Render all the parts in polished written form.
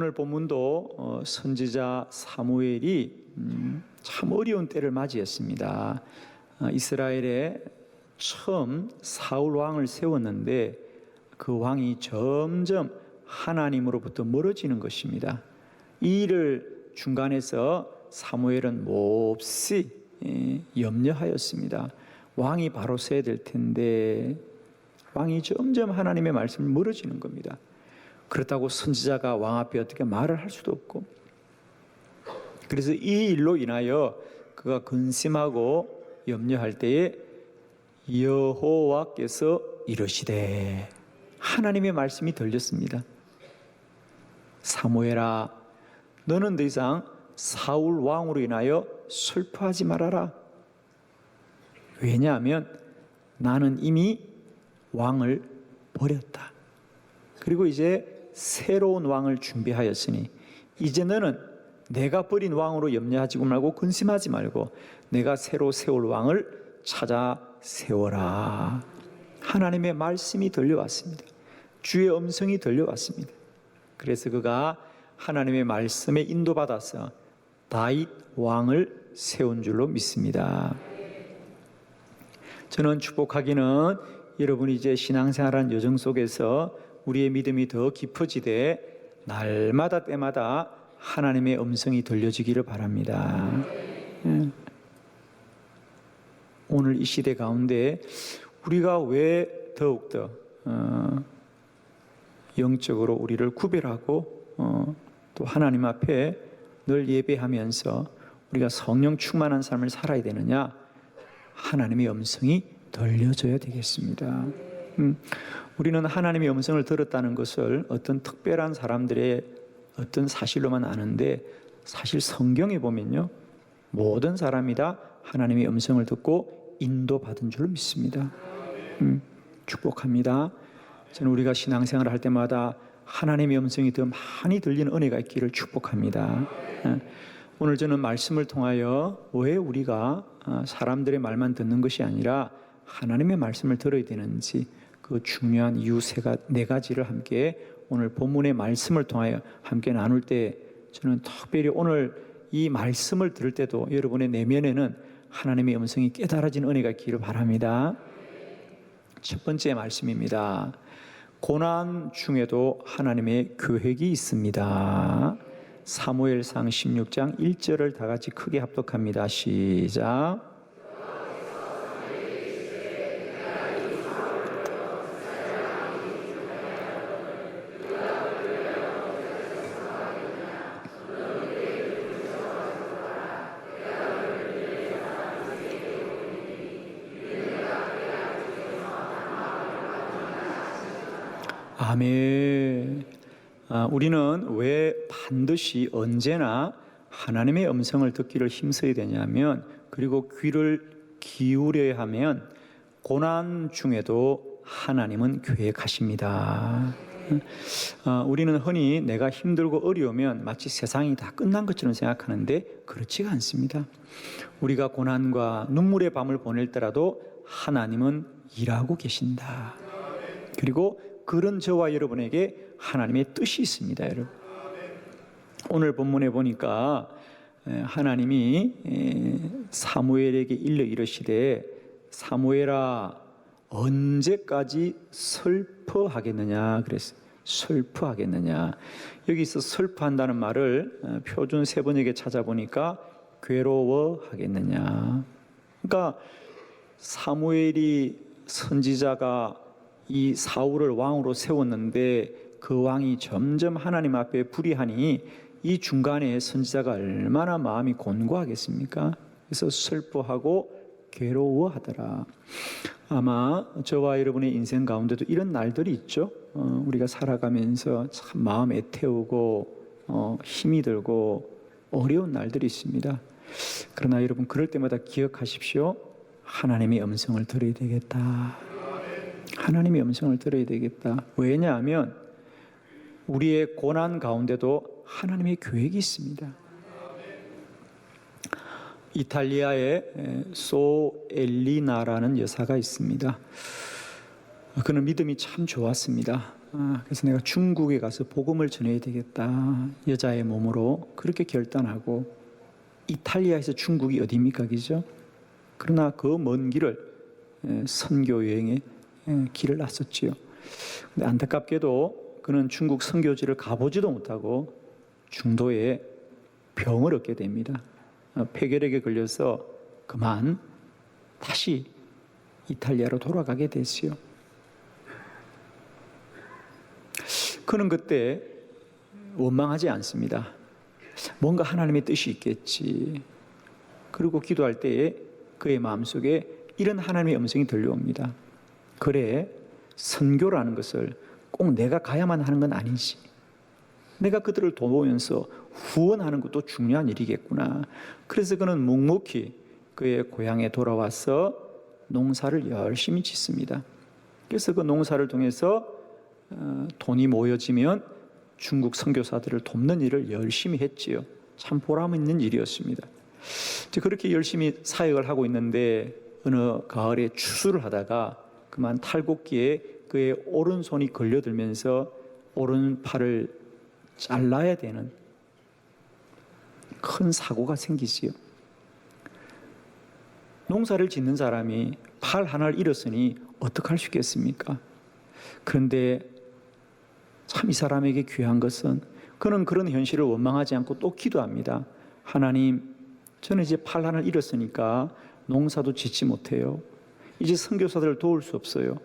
오늘 본문도 선지자 사무엘이 참 어려운 때를 맞이했습니다. 이스라엘에 처음 사울 왕을 세웠는데 그 왕이 점점 하나님으로부터 멀어지는 것입니다. 이 일을 중간에서 사무엘은 몹시 염려하였습니다. 왕이 바로 서야 될 텐데 왕이 점점 하나님의 말씀을 멀어지는 겁니다. 그렇다고 선지자가 왕 앞에 어떻게 말을 할 수도 없고, 그래서 이 일로 인하여 그가 근심하고 염려할 때에 여호와께서 이르시되, 하나님의 말씀이 들렸습니다. 사무엘아, 너는 더 이상 사울 왕으로 인하여 슬퍼하지 말아라. 왜냐하면 나는 이미 왕을 버렸다. 그리고 이제 새로운 왕을 준비하였으니 이제 너는 내가 버린 왕으로 염려하지 말고 근심하지 말고 내가 새로 세울 왕을 찾아 세워라. 하나님의 말씀이 들려왔습니다. 주의 음성이 들려왔습니다. 그래서 그가 하나님의 말씀에 인도받아서 다윗 왕을 세운 줄로 믿습니다. 저는 축복하기는 여러분이 이제 신앙생활하는 여정 속에서 우리의 믿음이 더 깊어지되 날마다 때마다 하나님의 음성이 들려지기를 바랍니다. 오늘 이 시대 가운데 우리가 왜 더욱더 영적으로 우리를 구별하고 또 하나님 앞에 늘 예배하면서 우리가 성령 충만한 삶을 살아야 되느냐? 하나님의 음성이 들려줘야 되겠습니다. 우리는 하나님의 음성을 들었다는 것을 어떤 특별한 사람들의 어떤 사실로만 아는데, 사실 성경에 보면요, 모든 사람이 다 하나님의 음성을 듣고 인도받은 줄로 믿습니다. 축복합니다. 저는 우리가 신앙생활을 할 때마다 하나님의 음성이 더 많이 들리는 은혜가 있기를 축복합니다. 오늘 저는 말씀을 통하여 왜 우리가 사람들의 말만 듣는 것이 아니라 하나님의 말씀을 들어야 되는지, 그 중요한 이유 네 가지를 함께 오늘 본문의 말씀을 통하여 함께 나눌 때, 저는 특별히 오늘 이 말씀을 들을 때도 여러분의 내면에는 하나님의 음성이 깨달아진 은혜가 있기를 바랍니다. 첫 번째 말씀입니다. 고난 중에도 하나님의 계획이 있습니다. 사무엘상 16장 1절을 다 같이 크게 합독합니다. 시작. 아멘. 우리는 왜 반드시 언제나 하나님의 음성을 듣기를 힘써야 되냐면, 그리고 귀를 기울여야 하면, 고난 중에도 하나님은 계획하십니다. 우리는 흔히 내가 힘들고 어려우면 마치 세상이 다 끝난 것처럼 생각하는데 그렇지가 않습니다. 우리가 고난과 눈물의 밤을 보낼 때라도 하나님은 일하고 계신다. 그리고 그런 저와 여러분에게 하나님의 뜻이 있습니다, 여러분. 오늘 본문에 보니까 하나님이 사무엘에게 일러 이르시되, 사무엘아, 언제까지 슬퍼하겠느냐 그랬어요. 슬퍼하겠느냐. 여기서 슬퍼한다는 말을 표준 세번역에 찾아보니까 괴로워하겠느냐. 그러니까 사무엘이 선지자가 이 사울을 왕으로 세웠는데 그 왕이 점점 하나님 앞에 불의하니 이 중간에 선지자가 얼마나 마음이 곤고하겠습니까? 그래서 슬퍼하고 괴로워하더라. 아마 저와 여러분의 인생 가운데도 이런 날들이 있죠. 우리가 살아가면서 참 마음 애태우고 힘이 들고 어려운 날들이 있습니다. 그러나 여러분, 그럴 때마다 기억하십시오. 하나님의 음성을 들어야 되겠다. 하나님의 음성을 들어야 되겠다. 왜냐하면 우리의 고난 가운데도 하나님의 계획이 있습니다. 이탈리아에 소엘리나라는 여사가 있습니다. 그는 믿음이 참 좋았습니다. 그래서 내가 중국에 가서 복음을 전해야 되겠다. 여자의 몸으로 그렇게 결단하고 이탈리아에서 중국이 어디입니까, 그죠? 그러나 그 먼 길을 선교 여행에 길을 나섰지요. 근데 안타깝게도 그는 중국 선교지를 가보지도 못하고 중도에 병을 얻게 됩니다. 폐결핵에 걸려서 그만 다시 이탈리아로 돌아가게 됐지요. 그는 그때 원망하지 않습니다. 뭔가 하나님의 뜻이 있겠지. 그리고 기도할 때에 그의 마음속에 이런 하나님의 음성이 들려옵니다. 그래, 선교라는 것을 꼭 내가 가야만 하는 건 아니지. 내가 그들을 도우면서 후원하는 것도 중요한 일이겠구나. 그래서 그는 묵묵히 그의 고향에 돌아와서 농사를 열심히 짓습니다. 그래서 그 농사를 통해서 돈이 모여지면 중국 선교사들을 돕는 일을 열심히 했지요. 참 보람 있는 일이었습니다. 그렇게 열심히 사역을 하고 있는데 어느 가을에 추수를 하다가 그만 탈곡기에 그의 오른손이 걸려들면서 오른팔을 잘라야 되는 큰 사고가 생기지요. 농사를 짓는 사람이 팔 하나를 잃었으니 어떡할 수 있겠습니까? 그런데 참 이 사람에게 귀한 것은 그는 그런 현실을 원망하지 않고 또 기도합니다. 하나님, 저는 이제 팔 하나를 잃었으니까 농사도 짓지 못해요. 이제 선교사들을 도울 수 없어요.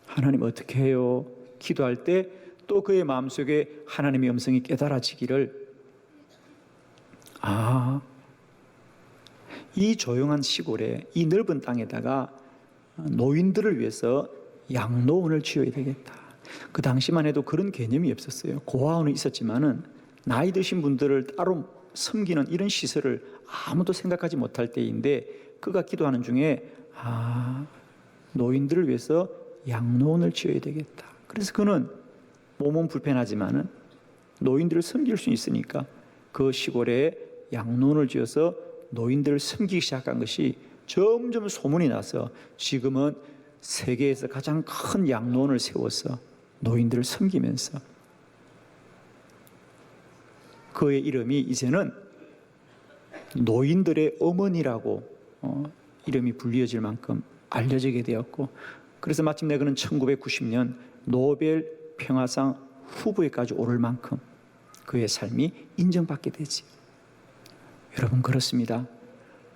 하나님 어떻게 해요? 기도할 때 또 그의 마음속에 하나님의 음성이 깨달아지기를, 이 조용한 시골에 이 넓은 땅에다가 노인들을 위해서 양로원을 지어야 되겠다. 그 당시만 해도 그런 개념이 없었어요. 고아원은 있었지만은 나이 드신 분들을 따로 섬기는 이런 시설을 아무도 생각하지 못할 때인데 그가 기도하는 중에 노인들을 위해서 양로원을 지어야 되겠다. 그래서 그는 몸은 불편하지만은 노인들을 섬길 수 있으니까 그 시골에 양로원을 지어서 노인들을 섬기기 시작한 것이 점점 소문이 나서 지금은 세계에서 가장 큰 양로원을 세워서 노인들을 섬기면서 그의 이름이 이제는 노인들의 어머니라고 이름이 불리어질 만큼 알려지게 되었고, 그래서 마침내 그는 1990년 노벨 평화상 후보에까지 오를 만큼 그의 삶이 인정받게 되지. 여러분, 그렇습니다.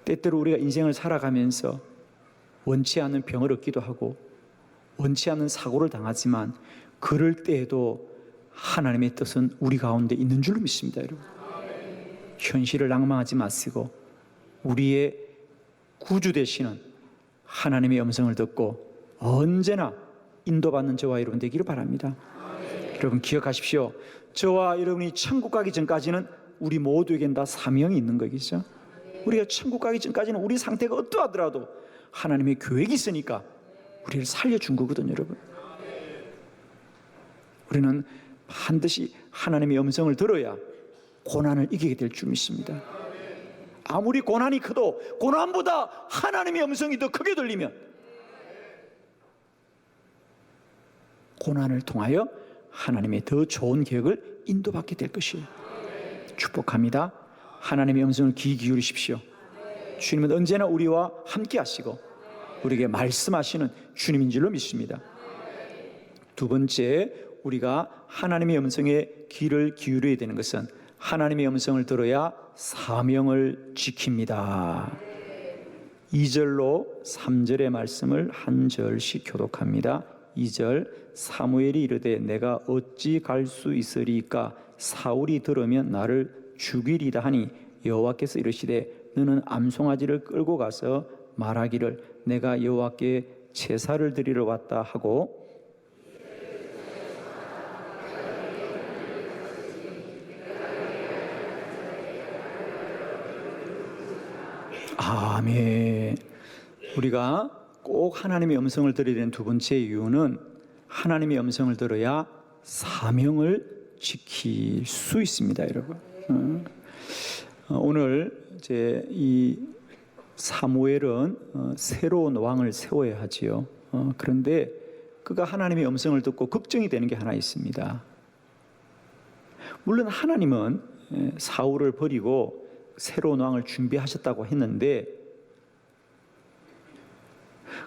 때때로 우리가 인생을 살아가면서 원치 않는 병을 얻기도 하고 원치 않는 사고를 당하지만 그럴 때에도 하나님의 뜻은 우리 가운데 있는 줄로 믿습니다. 여러분, 현실을 낭망하지 마시고 우리의 구주 되시는 하나님의 음성을 듣고 언제나 인도받는 저와 여러분 되기를 바랍니다. 여러분, 기억하십시오. 저와 여러분이 천국 가기 전까지는 우리 모두에겐 다 사명이 있는 거겠죠. 우리가 천국 가기 전까지는 우리 상태가 어떠하더라도 하나님의 계획이 있으니까 우리를 살려준 거거든요. 여러분, 우리는 반드시 하나님의 음성을 들어야 고난을 이기게 될 줄 믿습니다. 아무리 고난이 커도 고난보다 하나님의 음성이 더 크게 들리면 고난을 통하여 하나님의 더 좋은 계획을 인도받게 될 것이에요. 축복합니다. 하나님의 음성을 귀 기울이십시오. 주님은 언제나 우리와 함께 하시고 우리에게 말씀하시는 주님인 줄로 믿습니다. 두 번째, 우리가 하나님의 음성에 귀를 기울여야 되는 것은 하나님의 음성을 들어야 사명을 지킵니다. 2절로 3절의 말씀을 한 절씩 교독합니다. 2절, 사무엘이 이르되 내가 어찌 갈 수 있으리까? 사울이 들으면 나를 죽이리다 하니 여호와께서 이르시되 너는 암송아지를 끌고 가서 말하기를 내가 여호와께 제사를 드리러 왔다 하고, 아멘. 우리가 꼭 하나님의 음성을 들어야 되는 두 번째 이유는 하나님의 음성을 들어야 사명을 지킬 수 있습니다, 여러분. 오늘 이제 이 사무엘은 새로운 왕을 세워야 하지요. 그런데 그가 하나님의 음성을 듣고 걱정이 되는 게 하나 있습니다. 물론 하나님은 사울을 버리고 새로운 왕을 준비하셨다고 했는데,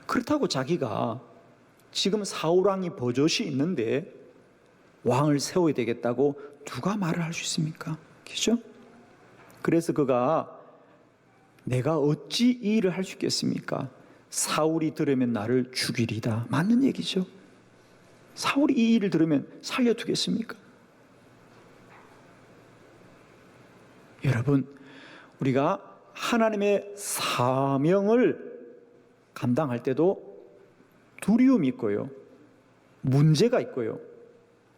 그렇다고 자기가 지금 사울 왕이 버젓이 있는데 왕을 세워야 되겠다고 누가 말을 할 수 있습니까? 그렇죠? 그래서 그가 내가 어찌 이 일을 할 수 있겠습니까? 사울이 들으면 나를 죽이리다. 맞는 얘기죠. 사울이 이 일을 들으면 살려두겠습니까? 여러분, 우리가 하나님의 사명을 감당할 때도 두려움이 있고요, 문제가 있고요,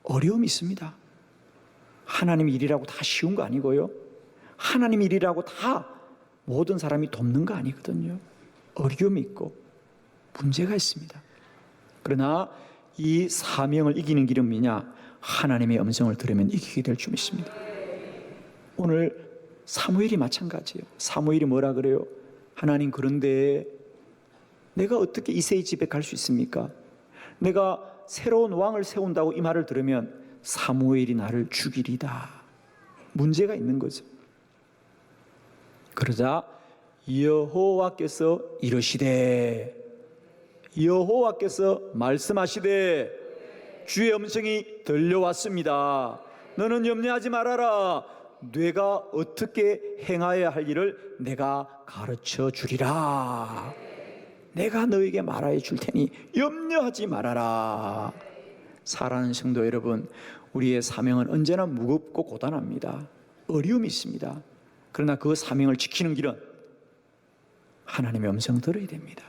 어려움이 있습니다. 하나님 일이라고 다 쉬운 거 아니고요, 하나님 일이라고 다 모든 사람이 돕는 거 아니거든요. 어려움이 있고 문제가 있습니다. 그러나 이 사명을 이기는 길은 뭐냐? 하나님의 음성을 들으면 이기게 될 줄 믿습니다. 오늘 사무엘이 마찬가지예요. 사무엘이 뭐라 그래요? 하나님, 그런데 내가 어떻게 이새의 집에 갈 수 있습니까? 내가 새로운 왕을 세운다고 이 말을 들으면 사무엘이 나를 죽이리다. 문제가 있는 거죠. 그러자 여호와께서 이르시되, 여호와께서 말씀하시되, 주의 음성이 들려왔습니다. 너는 염려하지 말아라. 내가 어떻게 행하여야 할 일을 내가 가르쳐 주리라. 내가 너에게 말하여 줄 테니 염려하지 말아라. 사랑하는 성도 여러분, 우리의 사명은 언제나 무겁고 고단합니다. 어려움이 있습니다. 그러나 그 사명을 지키는 길은 하나님의 음성 들어야 됩니다.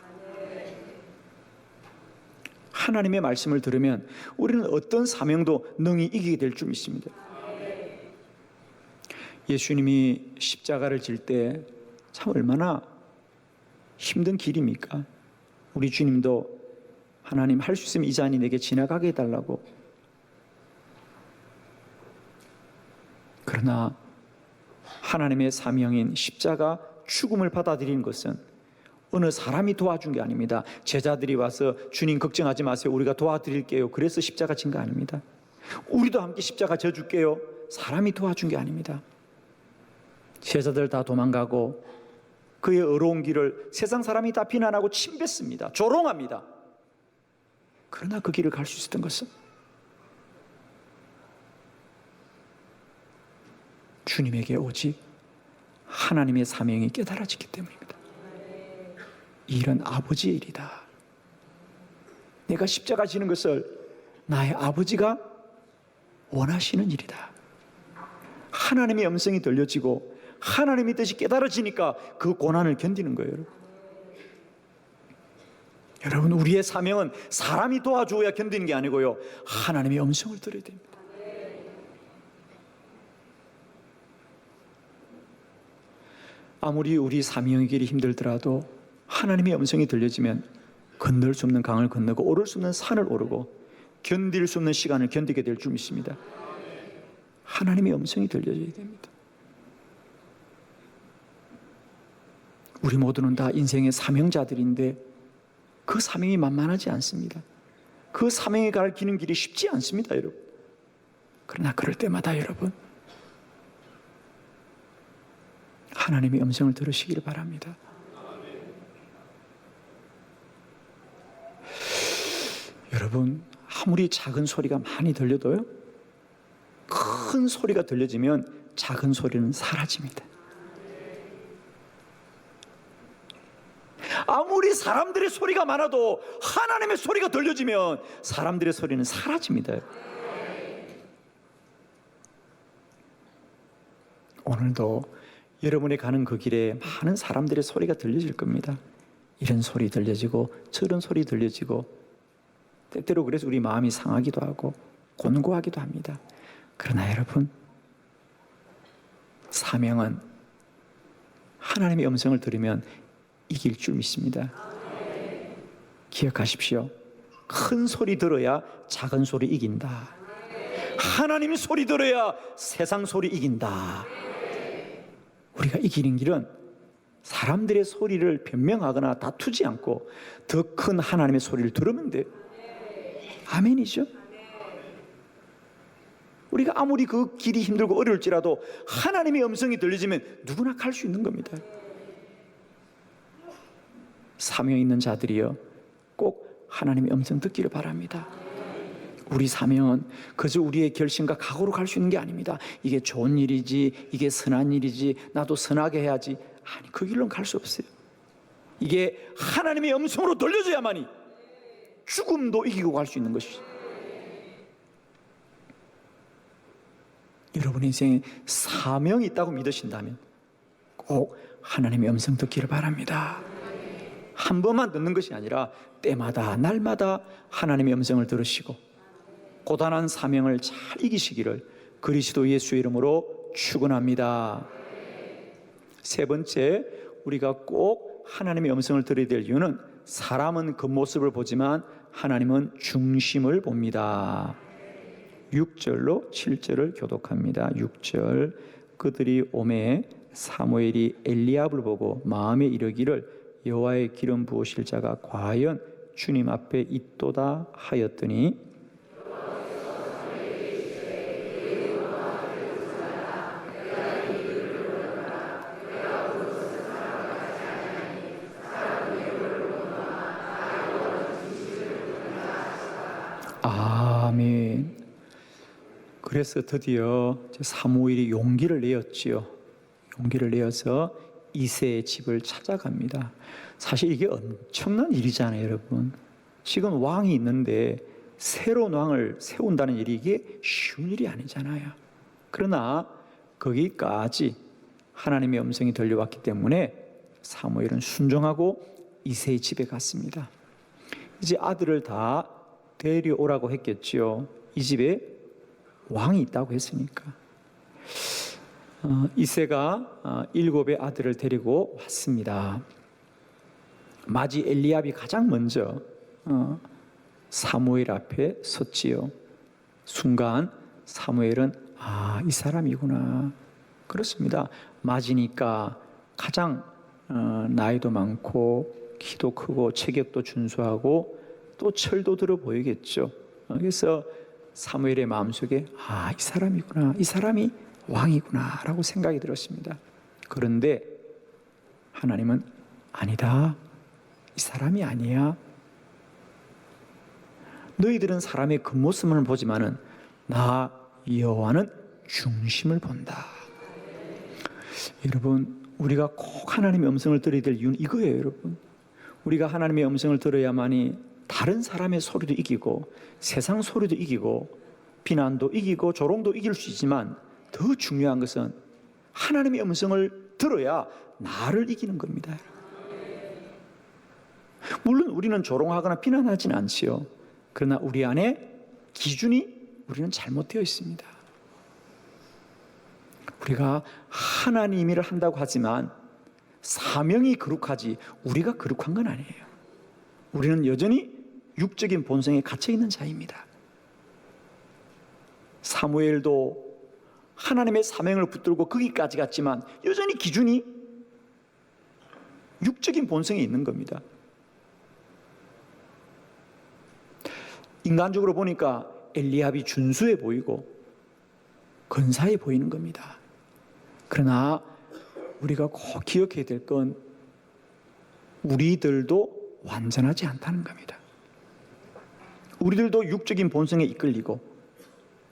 하나님의 말씀을 들으면 우리는 어떤 사명도 능히 이기게 될 줄 믿습니다. 예수님이 십자가를 질 때 참 얼마나 힘든 길입니까? 우리 주님도 하나님, 할 수 있으면 이 잔이 내게 지나가게 해달라고. 그러나 하나님의 사명인 십자가 죽음을 받아들이는 것은 어느 사람이 도와준 게 아닙니다. 제자들이 와서 주님 걱정하지 마세요, 우리가 도와드릴게요, 그래서 십자가 진 거 아닙니다. 우리도 함께 십자가 져줄게요, 사람이 도와준 게 아닙니다. 제자들 다 도망가고 그의 어려운 길을 세상 사람이 다 비난하고 침뱉습니다. 조롱합니다. 그러나 그 길을 갈 수 있었던 것은 주님에게 오직 하나님의 사명이 깨달아지기 때문입니다. 이 일은 아버지의 일이다. 내가 십자가 지는 것을 나의 아버지가 원하시는 일이다. 하나님의 음성이 들려지고 하나님의 뜻이 깨달아지니까 그 고난을 견디는 거예요. 여러분, 우리의 사명은 사람이 도와줘야 견디는 게 아니고요, 하나님의 음성을 들어야 됩니다. 아무리 우리 사명의 길이 힘들더라도 하나님의 음성이 들려지면 건널 수 없는 강을 건너고 오를 수 없는 산을 오르고 견딜 수 없는 시간을 견디게 될 줄 믿습니다. 하나님의 음성이 들려져야 됩니다. 우리 모두는 다 인생의 사명자들인데 그 사명이 만만하지 않습니다. 그 사명에 갈 기는 길이 쉽지 않습니다, 여러분. 그러나 그럴 때마다 여러분, 하나님의 음성을 들으시기를 바랍니다. 여러분, 아무리 작은 소리가 많이 들려도요, 큰 소리가 들려지면 작은 소리는 사라집니다. 아무리 사람들의 소리가 많아도 하나님의 소리가 들려지면 사람들의 소리는 사라집니다. 오늘도 여러분이 가는 그 길에 많은 사람들의 소리가 들려질 겁니다. 이런 소리 들려지고 저런 소리 들려지고, 때때로 그래서 우리 마음이 상하기도 하고 곤고하기도 합니다. 그러나 여러분, 사명은 하나님의 음성을 들으면 이길 줄 믿습니다. 기억하십시오. 큰 소리 들어야 작은 소리 이긴다. 하나님 소리 들어야 세상 소리 이긴다. 우리가 이기는 길은 사람들의 소리를 변명하거나 다투지 않고 더 큰 하나님의 소리를 들으면 돼요. 아멘이죠. 우리가 아무리 그 길이 힘들고 어려울지라도 하나님의 음성이 들려지면 누구나 갈 수 있는 겁니다. 사명 있는 자들이여 꼭 하나님의 음성 듣기를 바랍니다. 우리 사명은 그저 우리의 결심과 각오로 갈 수 있는 게 아닙니다. 이게 좋은 일이지, 이게 선한 일이지, 나도 선하게 해야지. 아니, 그 길로는 갈 수 없어요. 이게 하나님의 음성으로 들려줘야만이 죽음도 이기고 갈 수 있는 것이죠. 여러분의 인생에 사명이 있다고 믿으신다면 꼭 하나님의 음성 듣기를 바랍니다. 한 번만 듣는 것이 아니라 때마다 날마다 하나님의 음성을 들으시고 고단한 사명을 잘 이기시기를 그리스도 예수의 이름으로 축원합니다. 세 번째, 우리가 꼭 하나님의 음성을 들어야 될 이유는 사람은 겉모습을 보지만 하나님은 중심을 봅니다. 6절로 7절을 교독합니다. 6절, 그들이 오매 사무엘이 엘리압을 보고 마음에 이르기를 여호와의 기름 부으실 자가 과연 주님 앞에 있도다 하였더니 아멘. 그래서 드디어 사무엘이 용기를 내었지요. 용기를 내어서 이새의 집을 찾아갑니다. 사실 이게 엄청난 일이잖아요, 여러분. 지금 왕이 있는데 새로운 왕을 세운다는 일이 이게 쉬운 일이 아니잖아요. 그러나 거기까지 하나님의 음성이 들려왔기 때문에 사무엘은 순종하고 이새의 집에 갔습니다. 이제 아들을 다 데려오라고 했겠지요. 이 집에 왕이 있다고 했으니까. 이새가 7의 아들을 데리고 왔습니다. 마지 엘리압이 가장 먼저 사무엘 앞에 섰지요. 순간 사무엘은 이 사람이구나. 그렇습니다. 맞이니까 가장 나이도 많고 키도 크고 체격도 준수하고 또 철도 들어 보이겠죠. 그래서 사무엘의 마음속에 이 사람이구나, 이 사람이 왕이구나 라고 생각이 들었습니다. 그런데 하나님은 아니다, 이 사람이 아니야. 너희들은 사람의 겉모습을 보지만은 나 여호와는 중심을 본다. 여러분, 우리가 꼭 하나님의 음성을 들어야 될 이유는 이거예요. 여러분, 우리가 하나님의 음성을 들어야만이 다른 사람의 소리도 이기고 세상 소리도 이기고 비난도 이기고 조롱도 이길 수 있지만 더 중요한 것은 하나님의 음성을 들어야 나를 이기는 겁니다. 물론 우리는 조롱하거나 비난하지는 않지요. 그러나 우리 안에 기준이 우리는 잘못되어 있습니다. 우리가 하나님 일을 한다고 하지만 사명이 거룩하지 우리가 거룩한 건 아니에요. 우리는 여전히 육적인 본성에 갇혀 있는 자입니다. 사무엘도 하나님의 사명을 붙들고 거기까지 갔지만 여전히 기준이 육적인 본성에 있는 겁니다. 인간적으로 보니까 엘리압이 준수해 보이고 근사해 보이는 겁니다. 그러나 우리가 꼭 기억해야 될 건 우리들도 완전하지 않다는 겁니다. 우리들도 육적인 본성에 이끌리고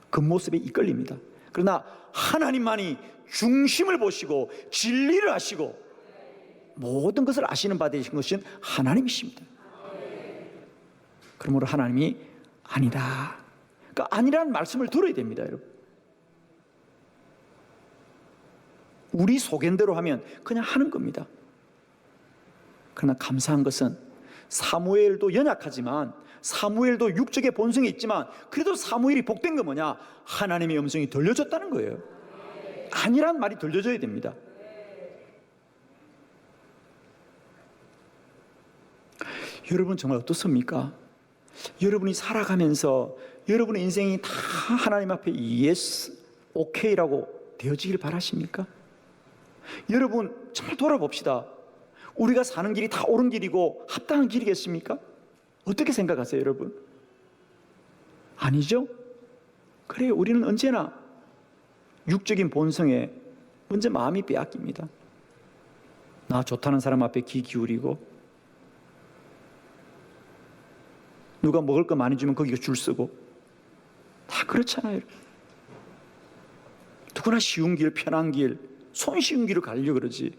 겉모습에 이끌립니다. 그러나 하나님만이 중심을 보시고 진리를 아시고 모든 것을 아시는 바 되신 것은 하나님이십니다. 그러므로 하나님이 아니다, 그러니까 아니라는 말씀을 들어야 됩니다. 여러분, 우리 소견대로 하면 그냥 하는 겁니다. 그러나 감사한 것은 사무엘도 연약하지만 사무엘도 육적의 본성이 있지만 그래도 사무엘이 복된 건 뭐냐? 하나님의 음성이 들려졌다는 거예요. 아니란 말이 들려져야 됩니다. 여러분 정말 어떻습니까? 여러분이 살아가면서 여러분의 인생이 다 하나님 앞에 예스, 오케이라고 되어지길 바라십니까? 여러분 정말 돌아봅시다. 우리가 사는 길이 다 옳은 길이고 합당한 길이겠습니까? 어떻게 생각하세요, 여러분? 아니죠? 그래요. 우리는 언제나 육적인 본성에 먼저 마음이 빼앗깁니다. 나 좋다는 사람 앞에 귀 기울이고, 누가 먹을 거 많이 주면 거기가 줄 서고, 다 그렇잖아요. 누구나 쉬운 길, 편한 길, 손쉬운 길을 가려고 그러지,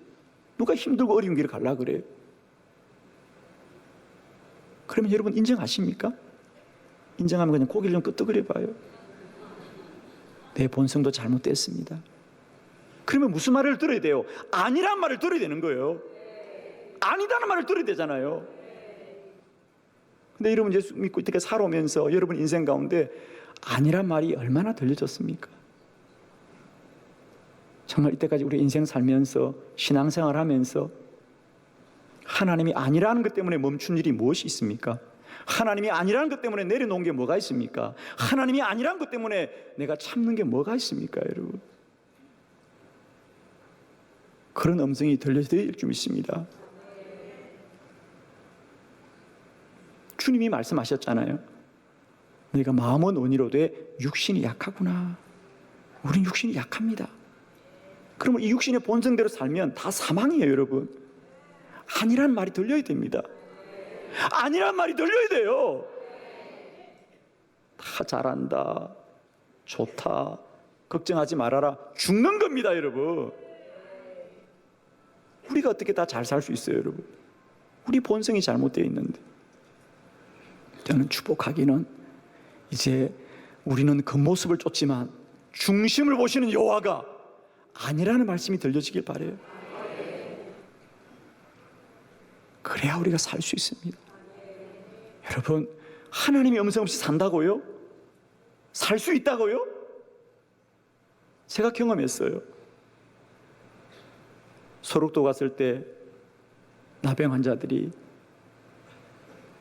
누가 힘들고 어려운 길을 가려고 그래요? 그러면 여러분 인정하십니까? 인정하면 그냥 고개를 좀 끄덕거려 봐요. 내 본성도 잘못됐습니다. 그러면 무슨 말을 들어야 돼요? 아니란 말을 들어야 되는 거예요. 아니다는 말을 들어야 되잖아요. 근데 여러분 예수 믿고 이렇게 살아오면서 여러분 인생 가운데 아니란 말이 얼마나 들려졌습니까? 정말 이때까지 우리 인생 살면서 신앙생활 하면서 하나님이 아니라는 것 때문에 멈춘 일이 무엇이 있습니까? 하나님이 아니라는 것 때문에 내려놓은 게 뭐가 있습니까? 하나님이 아니라는 것 때문에 내가 참는 게 뭐가 있습니까, 여러분? 그런 음성이 들려질 줄 믿습니다. 주님이 말씀하셨잖아요. 너희가 마음은 온이로되 육신이 약하구나. 우린 육신이 약합니다. 그러면 이 육신의 본성대로 살면 다 사망이에요, 여러분. 아니란 말이 들려야 됩니다. 아니란 말이 들려야 돼요. 다 잘한다, 좋다, 걱정하지 말아라, 죽는 겁니다, 여러분. 우리가 어떻게 다 잘 살 수 있어요, 여러분? 우리 본성이 잘못되어 있는데. 저는 축복하기는 이제 우리는 겉모습을 쫓지만 중심을 보시는 여호와가 아니라는 말씀이 들려지길 바라요. 그래야 우리가 살 수 있습니다. 여러분, 하나님의 음성 없이 산다고요? 살 수 있다고요? 제가 경험했어요. 소록도 갔을 때 나병 환자들이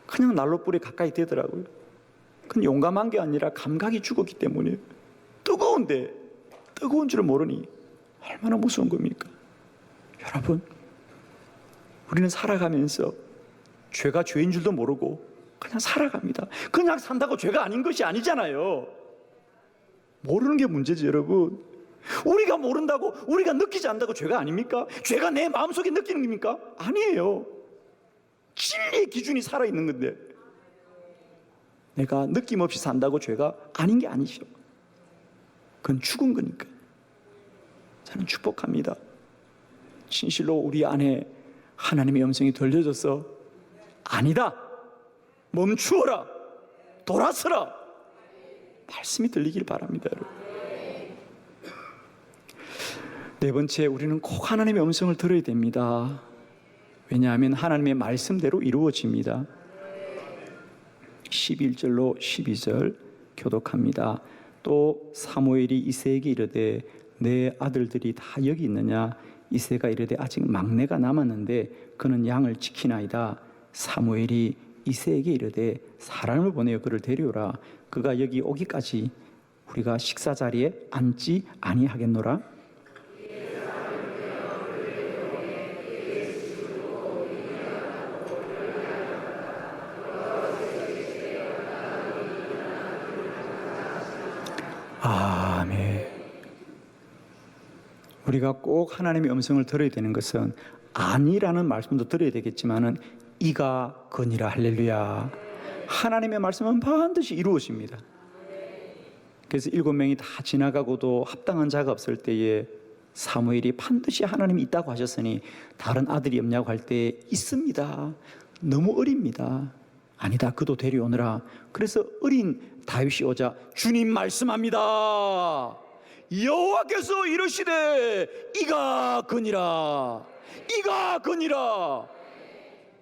그냥 난로불에 가까이 대더라고요. 그건 용감한 게 아니라 감각이 죽었기 때문에. 뜨거운데 뜨거운 줄을 모르니 얼마나 무서운 겁니까? 여러분, 우리는 살아가면서 죄가 죄인 줄도 모르고 그냥 살아갑니다. 그냥 산다고 죄가 아닌 것이 아니잖아요. 모르는 게 문제지, 여러분. 우리가 모른다고, 우리가 느끼지 않는다고 죄가 아닙니까? 죄가 내 마음속에 느끼는 겁니까? 아니에요. 진리의 기준이 살아있는 건데 내가 느낌 없이 산다고 죄가 아닌 게 아니죠. 그건 죽은 거니까. 저는 축복합니다. 진실로 우리 안에 하나님의 음성이 들려져서 아니다, 멈추어라, 돌아서라 말씀이 들리길 바랍니다, 여러분. 네 번째, 우리는 꼭 하나님의 음성을 들어야 됩니다. 왜냐하면 하나님의 말씀대로 이루어집니다. 11절로 12절 교독합니다. 또 사무엘이 이새에게 이르되 내 아들들이 다 여기 있느냐? 이새가 이르되 아직 막내가 남았는데 그는 양을 지키나이다. 사무엘이 이새에게 이르되 사람을 보내어 그를 데려오라. 그가 여기 오기까지 우리가 식사 자리에 앉지 아니하겠노라. 아멘. 우리가 꼭 하나님의 음성을 들어야 되는 것은 아니라는 말씀도 들어야 되겠지만은 이가 거니라. 할렐루야. 하나님의 말씀은 반드시 이루어집니다. 그래서 7명이 다 지나가고도 합당한 자가 없을 때에 사무엘이 반드시 하나님이 있다고 하셨으니 다른 아들이 없냐고 할 때 있습니다. 너무 어립니다. 아니다, 그도 데려오느라. 그래서 어린 다윗이 오자 주님 말씀합니다. 여호와께서 이르시되 이가 거니라. 이가 거니라.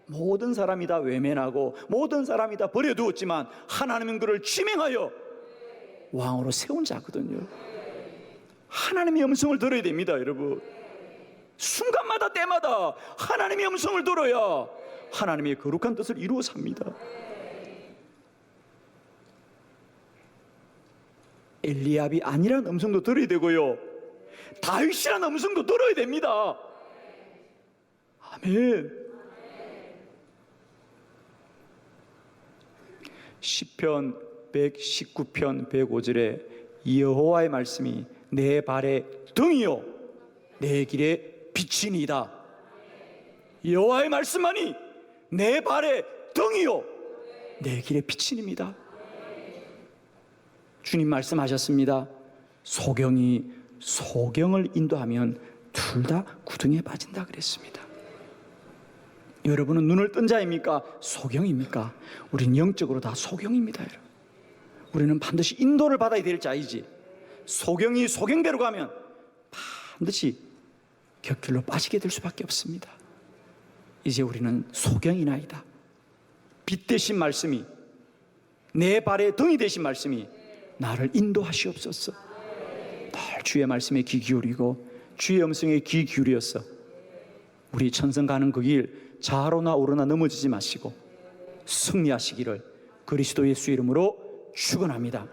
모든 사람이 다 외면하고 모든 사람이 다 버려두었지만 하나님은 그를 지명하여 왕으로 세운 자거든요. 하나님의 음성을 들어야 됩니다, 여러분. 순간마다 때마다 하나님의 음성을 들어야 하나님의 거룩한 뜻을 이루어 삽니다. 엘리압이 아니라는 음성도 들어야 되고요, 다윗이라는 음성도 들어야 됩니다. 아멘. 시편 119편 105절에 여호와의 말씀이 내 발의 등이요 내 길의 빛이니이다. 여호와의 말씀만이 내 발의 등이요 내 길의 빛이니이다. 주님 말씀하셨습니다. 소경이 소경을 인도하면 둘 다 구덩이에 빠진다 그랬습니다. 여러분은 눈을 뜬 자입니까? 소경입니까? 우리는 영적으로 다 소경입니다. 여러분. 우리는 반드시 인도를 받아야 될 자이지, 소경이 소경대로 가면 반드시 곁길로 빠지게 될 수밖에 없습니다. 이제 우리는 소경이나이다. 빛 되신 말씀이, 내 발의 등이 되신 말씀이 나를 인도하시옵소서. 늘 주의 말씀에 귀 기울이고 주의 음성에 귀 기울여서 우리 천성 가는 그 길 좌로나 우로나 넘어지지 마시고 승리하시기를 그리스도 예수 이름으로 축원합니다.